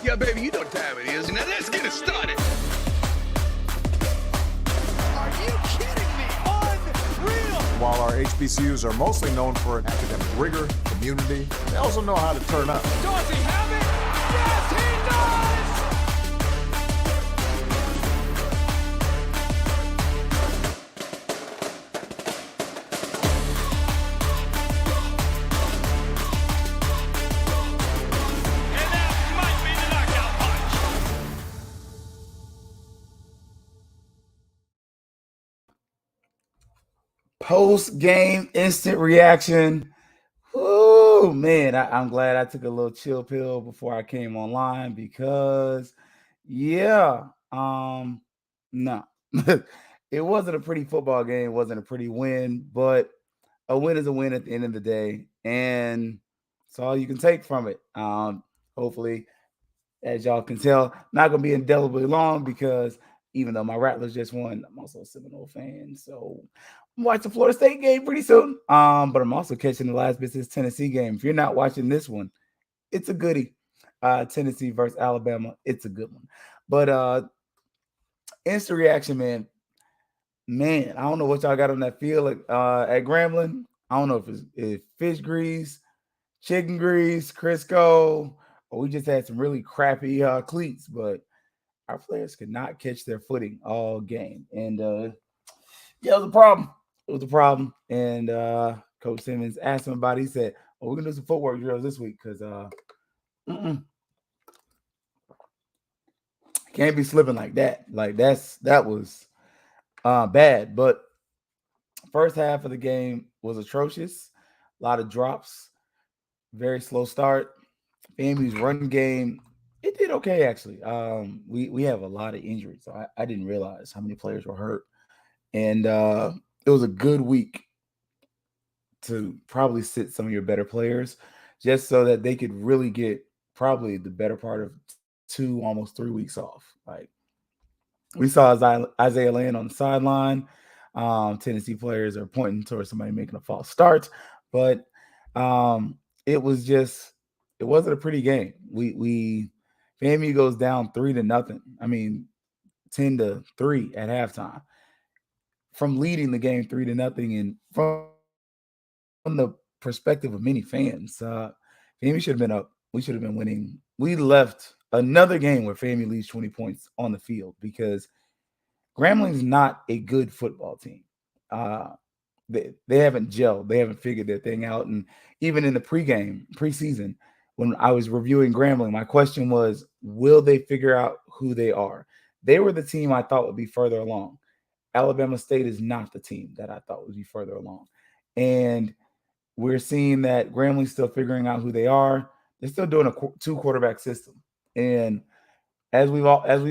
Yeah, baby, you know what time it is. Now let's get it started. Are you kidding me? Unreal! While our HBCUs are mostly known for academic rigor, community, they also know how to turn up. Does he have it? Yes, he does! And that might be the knockout punch. Post-game instant reaction. Oh man, I'm glad I took a little chill pill before I came online because no. It wasn't a pretty football game, it wasn't a pretty win, but a win is a win at the end of the day, and it's all you can take from it. Hopefully, as y'all can tell, not gonna be indelibly long because even though my Rattlers just won, I'm also a Seminole fan, so I'm watching the Florida State game pretty soon. But I'm also catching the last bit of this Tennessee game. If you're not watching this one, it's a goodie. Tennessee versus Alabama, it's a good one. But instant reaction, man. Man, I don't know what y'all got on that field at Grambling. I don't know if it's fish grease, chicken grease, Crisco, or we just had some really crappy cleats, but our players could not catch their footing all game. And yeah, it was a problem. It was a problem. And Coach Simmons asked him about it. He said, "Oh, we're gonna do some footwork drills this week because can't be slipping like that. Like that was bad." But first half of the game was atrocious. A lot of drops, very slow start. FAMU's run game, it did okay actually. We have a lot of injuries, so I didn't realize how many players were hurt, and it was a good week to probably sit some of your better players, just so that they could really get probably the better part of 2, almost 3 weeks off. Like we saw Isaiah land on the sideline. Tennessee players are pointing towards somebody making a false start, but it wasn't a pretty game. We FAMU goes down 3-0. I mean, 10-3 at halftime. From leading the game 3-0, and from the perspective of many fans, FAMU should have been up. We should have been winning. We left another game where FAMU leaves 20 points on the field because Grambling's not a good football team. They haven't gelled. They haven't figured their thing out. And even in the preseason, when I was reviewing Grambling, my question was, will they figure out who they are? They were the team I thought would be further along. Alabama State is not the team that I thought would be further along. And we're seeing that Grambling's still figuring out who they are. They're still doing a 2-quarterback system. And as we've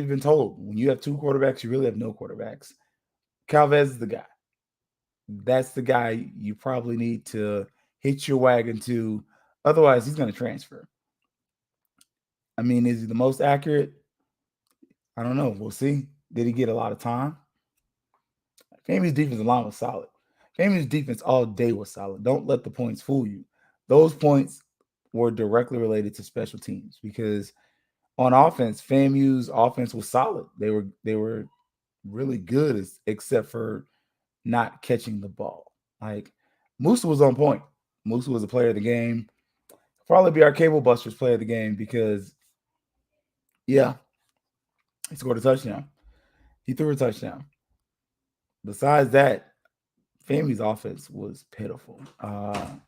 been told, when you have 2 quarterbacks, you really have no quarterbacks. Calvez is the guy. That's the guy you probably need to hitch your wagon to. Otherwise, he's going to transfer. I mean, is he the most accurate? I don't know. We'll see. Did he get a lot of time? FAMU's defensive line was solid. FAMU's defense all day was solid. Don't let the points fool you. Those points were directly related to special teams because on offense, FAMU's offense was solid. They were really good, except for not catching the ball. Like Musa was on point. Musa was a player of the game. Probably be our Cable Busters player of the game because, yeah, he scored a touchdown. He threw a touchdown. Besides that, FAMU's offense was pitiful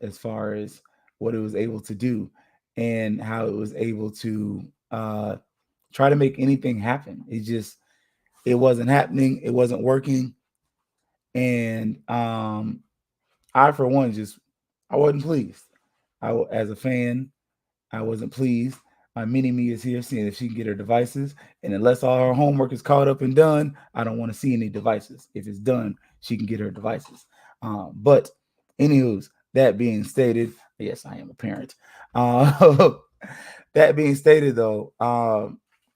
as far as what it was able to do and how it was able to try to make anything happen. It wasn't happening. It wasn't working. And I, for one, I wasn't pleased. As a fan, I wasn't pleased. My mini-me is here seeing if she can get her devices. And unless all her homework is caught up and done, I don't want to see any devices. If it's done, she can get her devices. But anywho's, that being stated, yes, I am a parent. That being stated, though,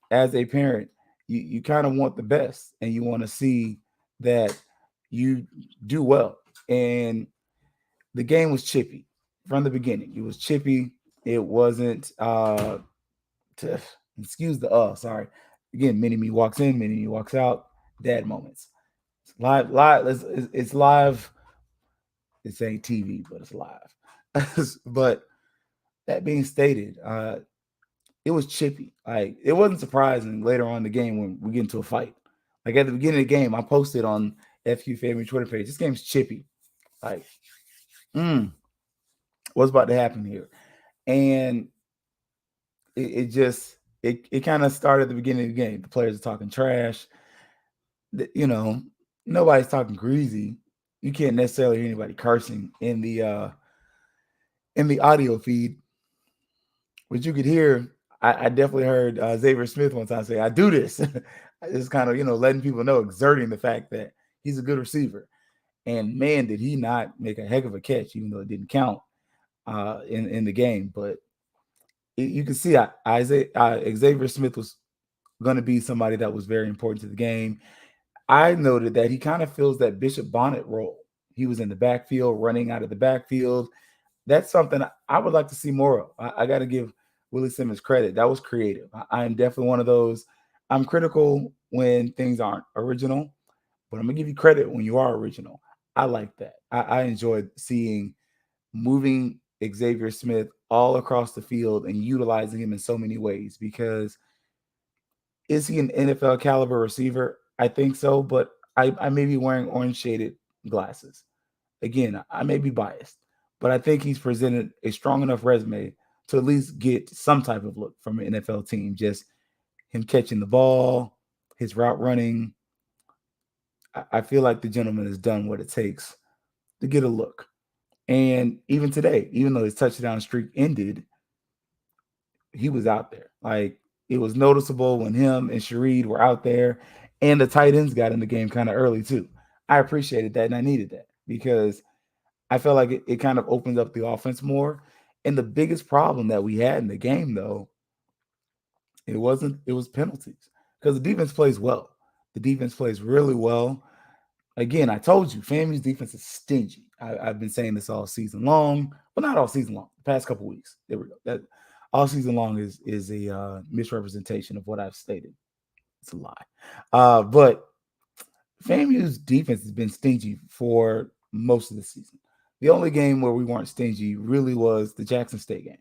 as a parent, you kind of want the best and you want to see that you do well. And the game was chippy from the beginning. It was chippy. It wasn't Excuse the sorry. Again, mini me walks in, mini me walks out. Dad moments. It's live. It's live. It's ain't TV, but it's live. But that being stated, it was chippy. Like it wasn't surprising later on in the game when we get into a fight. Like at the beginning of the game, I posted on FQ Family Twitter page. This game's chippy. Like, what's about to happen here? And it just it kind of started at the beginning of the game. The players are talking trash. You know, nobody's talking greasy. You can't necessarily hear anybody cursing in the audio feed, but you could hear. I definitely heard Xavier Smith one time say, "I do this." It's kind of letting people know, exerting the fact that he's a good receiver. And man, did he not make a heck of a catch, even though it didn't count in the game. But you can see Xavier Smith was going to be somebody that was very important to the game. I noted that he kind of fills that Bishop Bonnet role. He was in the backfield, running out of the backfield. That's something I would like to see more of. I got to give Willie Simmons credit. That was creative. I am definitely one of those. I'm critical when things aren't original, but I'm going to give you credit when you are original. I like that. I enjoyed seeing moving Xavier Smith all across the field and utilizing him in so many ways, because is he an NFL caliber receiver? I think so, but I may be wearing orange shaded glasses. Again, I may be biased, but I think he's presented a strong enough resume to at least get some type of look from an NFL team. Just him catching the ball, his route running. I feel like the gentleman has done what it takes to get a look. And even today, even though his touchdown streak ended, he was out there. Like it was noticeable when him and Shareed were out there, and the tight ends got in the game kind of early too. I appreciated that and I needed that because I felt like it kind of opened up the offense more. And the biggest problem that we had in the game, though, it was penalties, because the defense plays well. The defense plays really well. Again, I told you, FAMU's defense is stingy. I've been saying this all season long, but not all season long. The past couple weeks, there we go. That all season long is a misrepresentation of what I've stated. It's a lie. But FAMU's defense has been stingy for most of the season. The only game where we weren't stingy really was the Jackson State game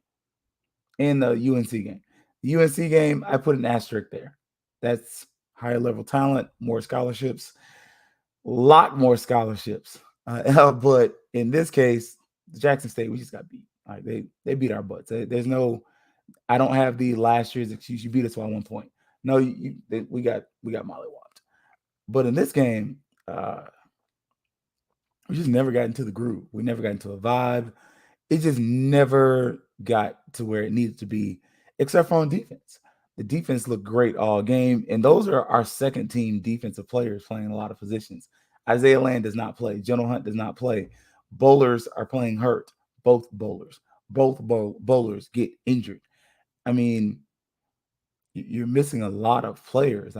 and the UNC game. The UNC game, I put an asterisk there. That's higher level talent, more scholarships, a lot more scholarships. But in this case, the Jackson State, we just got beat. Like they beat our butts. There's no, I don't have the last year's excuse. You beat us by 1 point. No, we got mollywopped. But in this game, we just never got into the groove. We never got into a vibe. It just never got to where it needed to be, except for on defense. The defense looked great all game, and those are our second team defensive players playing a lot of positions. Isaiah Land does not play. General Hunt does not play. Bowlers are playing hurt. Both bowlers. Both bowlers get injured. I mean, you're missing a lot of players.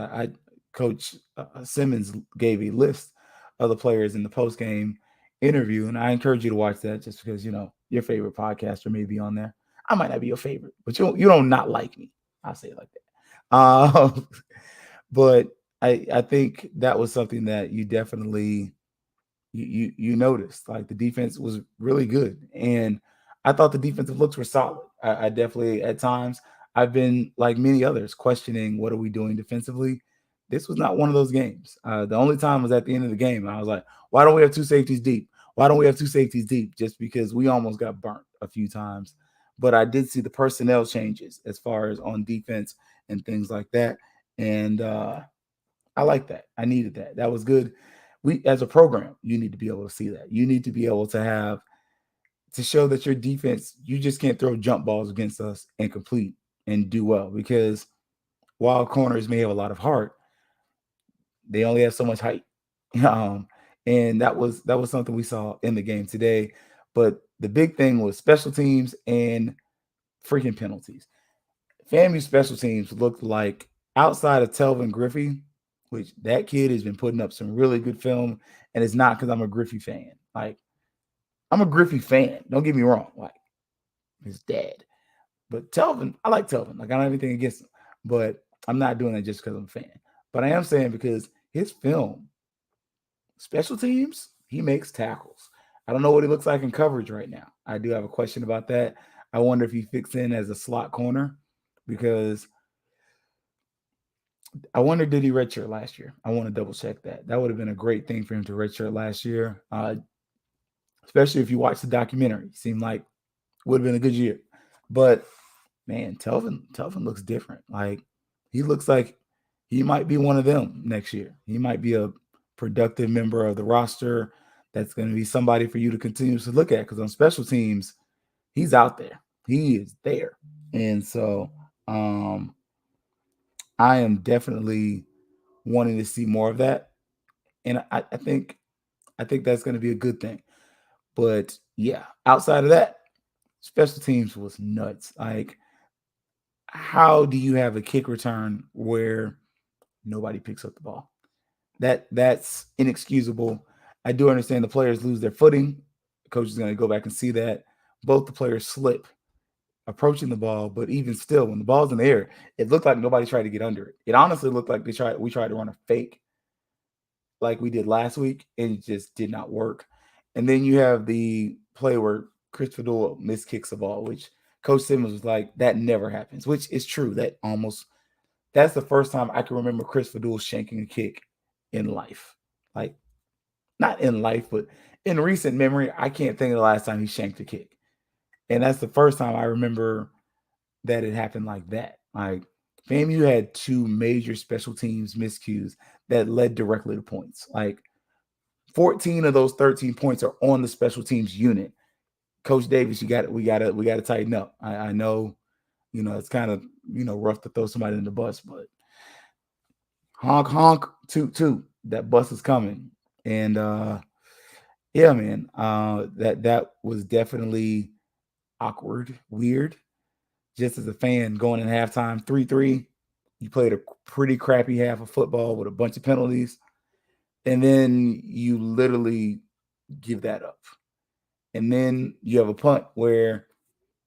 Coach Simmons gave a list of the players in the post-game interview, and I encourage you to watch that just because, your favorite podcaster may be on there. I might not be your favorite, but you don't not like me. I'll say it like that. But I think that was something that you definitely you noticed. Like the defense was really good, and I thought the defensive looks were solid. I definitely at times I've been like many others questioning what are we doing defensively. This was not one of those games. The only time was at the end of the game. And I was like, why don't we have two safeties deep? Why don't we have two safeties deep? Just because we almost got burnt a few times. But I did see the personnel changes as far as on defense and things like that. And I like that. I needed that. That was good. We, as a program, you need to be able to see that. You need to be able to show that your defense, you just can't throw jump balls against us and complete and do well, because while corners may have a lot of heart, they only have so much height. And that was something we saw in the game today. But the big thing was special teams and freaking penalties. FAMU special teams looked like, outside of Telvin Griffey, which that kid has been putting up some really good film, and it's not because I'm a Griffey fan. Like, I'm a Griffey fan. Don't get me wrong. Like, his dad. But Telvin, I like Telvin. Like, I don't have anything against him. But I'm not doing that just because I'm a fan. But I am saying because his film, special teams, he makes tackles. I don't know what he looks like in coverage right now. I do have a question about that. I wonder if he fits in as a slot corner because I wonder, did he redshirt last year? I want to double check that. That would have been a great thing for him to redshirt last year, especially if you watch the documentary. Seemed like would have been a good year. But man, Telvin looks different. Like he looks like he might be one of them next year. He might be a productive member of the roster. That's going to be somebody for you to continue to look at because on special teams, he's out there. He is there. And so I am definitely wanting to see more of that. And I think that's going to be a good thing. But yeah, outside of that, special teams was nuts. Like, how do you have a kick return where nobody picks up the ball? That's inexcusable. I do understand the players lose their footing. The coach is going to go back and see that. Both the players slip approaching the ball, but even still, when the ball's in the air, it looked like nobody tried to get under it. It honestly looked like we tried to run a fake like we did last week, and it just did not work. And then you have the play where Chris Fadul miskicks the ball, which Coach Simmons was like, that never happens, which is true. That's the first time I can remember Chris Fadul shanking a kick in life. Like, not in life, but in recent memory, I can't think of the last time he shanked a kick. And that's the first time I remember that it happened like that. Like, FAMU had two major special teams miscues that led directly to points. Like 14 of those 13 points are on the special teams unit. Coach Davis, we got to tighten up. I know, it's kind of, rough to throw somebody in the bus, but honk, honk, toot, toot, that bus is coming. And yeah, man, that was definitely awkward, weird. Just as a fan going in halftime 3-3, you played a pretty crappy half of football with a bunch of penalties, and then you literally give that up. And then you have a punt where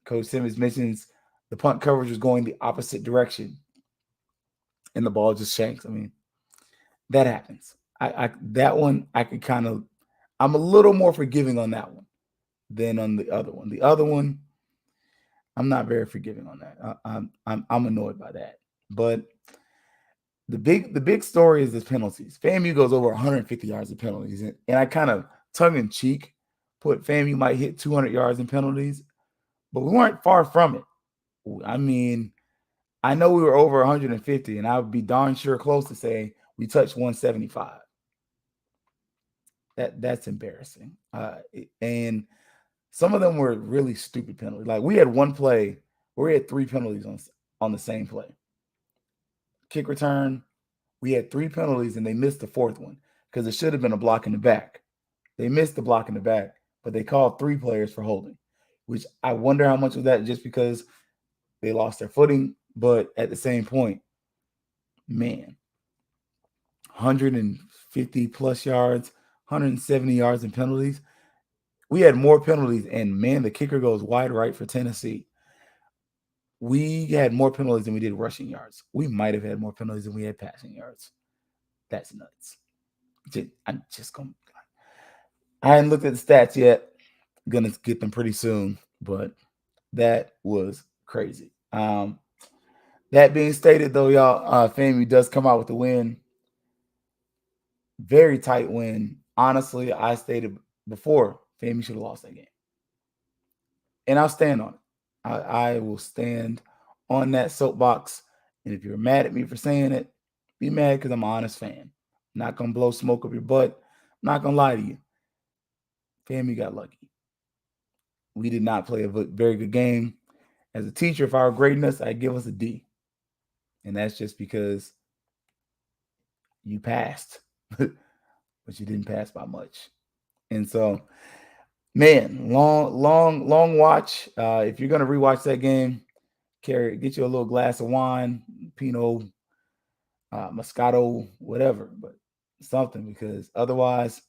Coach Simmons mentions the punt coverage was going the opposite direction, and the ball just shanks. I mean, that happens. That one I could I'm a little more forgiving on that one than on the other one. The other one, I'm not very forgiving on that. I'm annoyed by that. But the big story is the penalties. FAMU goes over 150 yards of penalties, and I kind of tongue in cheek put FAMU might hit 200 yards in penalties, but we weren't far from it. I mean, I know we were over 150, and I would be darn sure close to say we touched 175. That's embarrassing. And some of them were really stupid penalties. Like we had one play where we had 3 penalties on the same play. Kick return, we had 3 penalties and they missed the 4th one because it should have been a block in the back. They missed the block in the back, but they called 3 players for holding, which I wonder how much of that just because they lost their footing. But at the same point, man, 150 plus yards, 170 yards in penalties. We had more penalties, and man, the kicker goes wide right for Tennessee. We had more penalties than we did rushing yards. We might have had more penalties than we had passing yards. That's nuts. I hadn't looked at the stats yet. Gonna get them pretty soon, but that was crazy. That being stated, though, y'all, FAMU does come out with the win. Very tight win. Honestly, I stated before FAMU should have lost that game. And I'll stand on it. I will stand on that soapbox. And if you're mad at me for saying it, be mad because I'm an honest fan. I'm not going to blow smoke up your butt. I'm not going to lie to you. FAMU got lucky. We did not play a very good game. As a teacher, if I were grading us, I'd give us a D. And that's just because you passed, but you didn't pass by much. And so, man, long watch. If you're gonna rewatch that game, get you a little glass of wine, Pinot, Moscato, whatever, but something, because otherwise,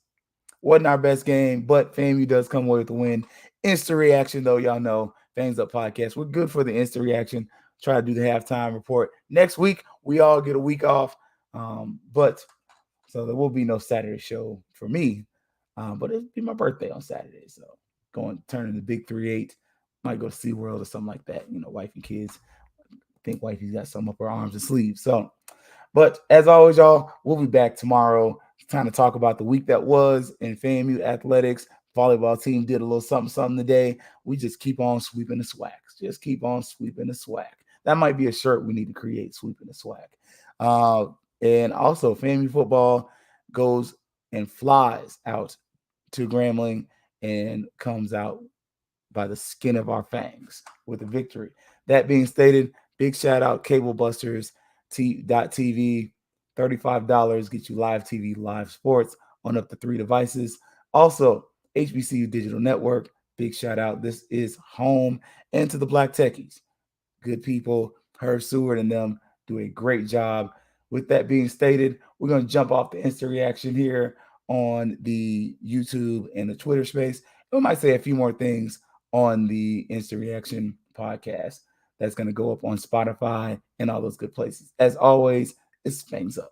wasn't our best game. But FAMU does come away with the win. Instant reaction, though, y'all know, Fangs Up Podcast. We're good for the instant reaction. try to do the halftime report. Next week, we all get a week off. But so there will be no Saturday show for me. But it'll be my birthday on Saturday. So turning the big 3-8. Might go to SeaWorld or something like that. Wife and kids. I think wifey's got something up her arms and sleeves. So, but as always, y'all, we'll be back tomorrow. Time to talk about the week that was in FAMU athletics. Volleyball team did a little something today. We just keep on sweeping the swag. Just keep on sweeping the swag. That might be a shirt we need to create, sweeping the swag. And also, FAMU football goes and flies out to Grambling and comes out by the skin of our fangs with a victory. That being stated, big shout out Cable Busters TV. $35 get you live TV, live sports on up to 3 devices. Also, HBCU Digital Network, big shout out. This is home. And to the Black Techies, good people. Herb Seward and them do a great job. With that being stated, we're going to jump off the instant reaction here on the YouTube and the Twitter space. We might say a few more things on the instant reaction podcast that's going to go up on Spotify and all those good places. As always, it's Fangs Up.